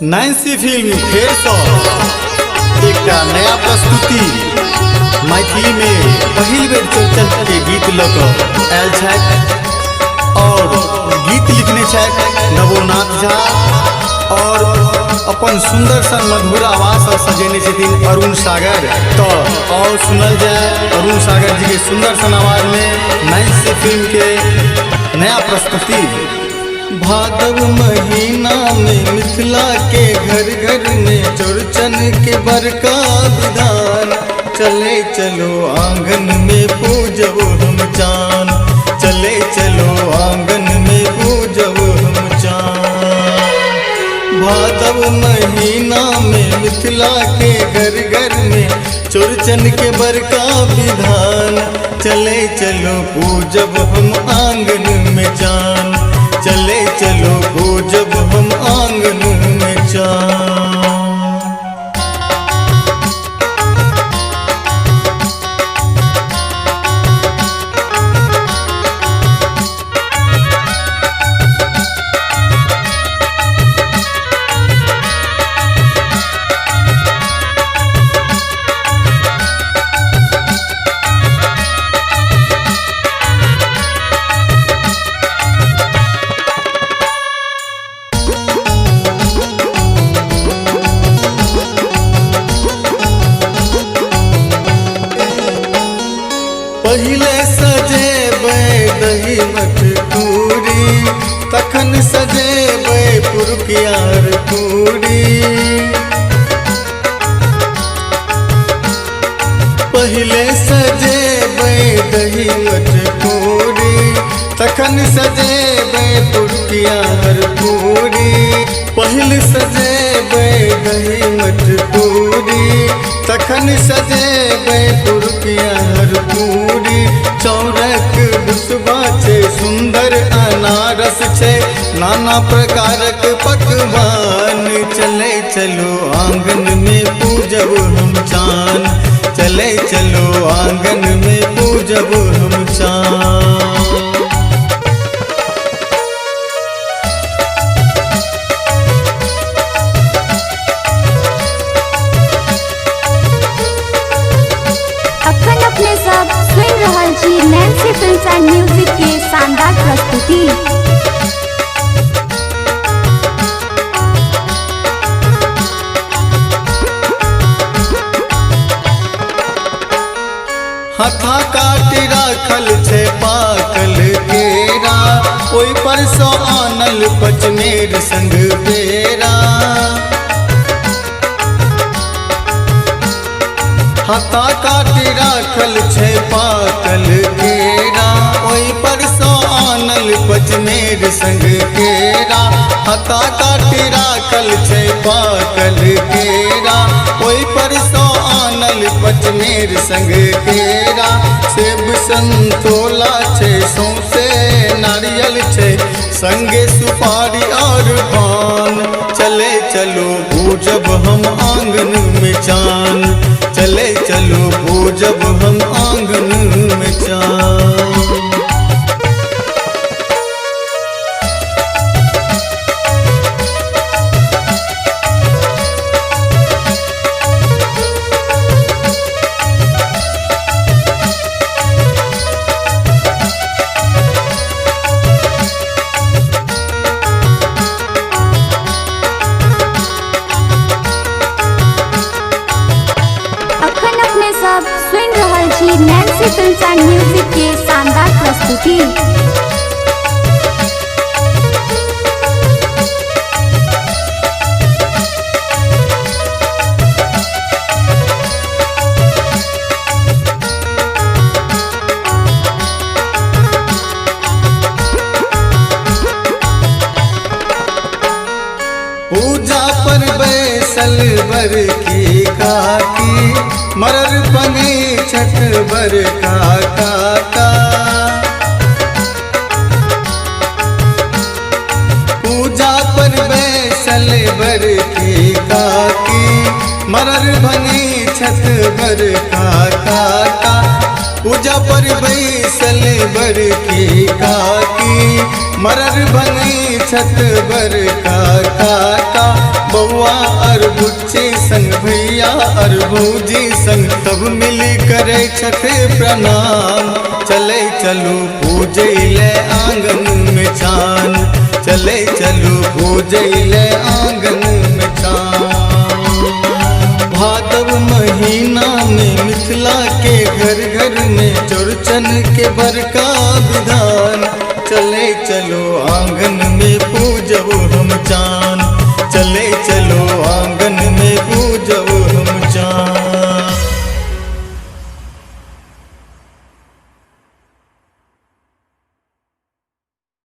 Nancy film फेर सँ एकटा नया प्रस्तुति मैथिली में पहिल बेर चौरचन के गीत लऽ कऽ आयल छथि और गीत लिखने छथि नवोनाथ झा और अपन सुंदर सन मधुर आवाज से सजेने छथिन अरुण सागर। तो और सुनल जाए अरुण सागर जी के सुंदर सन आवाज में नैन्सी फिल्म के नया प्रस्तुति। भादव महीना में मिथिला के घर घर में चौरचन के बरका विधान, चले चलो आंगन में पूजब हम चान, चले चलो आंगन में पूजब हम चान। भादव महीना में मिथिला के घर घर में चौरचन के बरका विधान, चले चलो पूजब हम आंगन में चान, चले चलो पूजब हम आंगन में चान। पहिले सजेबै दही मटकूरी, तखन सजेबै पुरुकियार पूरी। पहिले सजेबै दही मटकूरी, तखन सजेबै पुरुकियार पूरी। पहिले सजेबै दही मटकूरी, तखन सजेबै पुरुकियार पूरी। चौरक बुसबा छै सुंदर अनारस छै, नाना प्रकारक पकवान, चले चलो आंगन में पूजब हम चान, चले चलो आंगन में पूजब हम चान। अपने सब सुन रहल छी नैन्सी फिल्म्स एंड म्यूजिक के शानदार प्रस्तुति। हथा काटि राखल छै पाकल केरा, ओहि पर सँ आनल पचमेर संग पेरा। हथा काटि राखल छै पाकल केरा, ओहि पर सँ आनल पचमेर संग केरा। हथा काटि राखल छै पाकल केरा, ओहि पर सँ आनल पचमेर संग केरा। सेब संतोला छै सौंसे नारियल छै, संगे सुपारी और पान, चले चलो पूजब हम आंगन में चान, चले चलो पूजब हम आंगन में चान। सब सुन रहल छी नैन्सी फिल्म्स एंड म्यूजिक के शानदार प्रस्तुति। पूजा पर बैसल बर की काकी, मरर बने छठ बर काका। पूजा पर बैसल बर की काकी, मरर बने छठ बर काका। पूजा पर बैसल बर की काकी, मरर बने छत बर का काका। प्रभु जी संग सब मिली करे छठ प्रणाम। चले चलू पूजे ले आंगन में छान, चले चलू पूजे ले आंगन में छान। भादव महीना में मिथिला के घर घर में चौरचन के बरका विधान। चले चलो आंगन में पूजब हम चान, चले चलो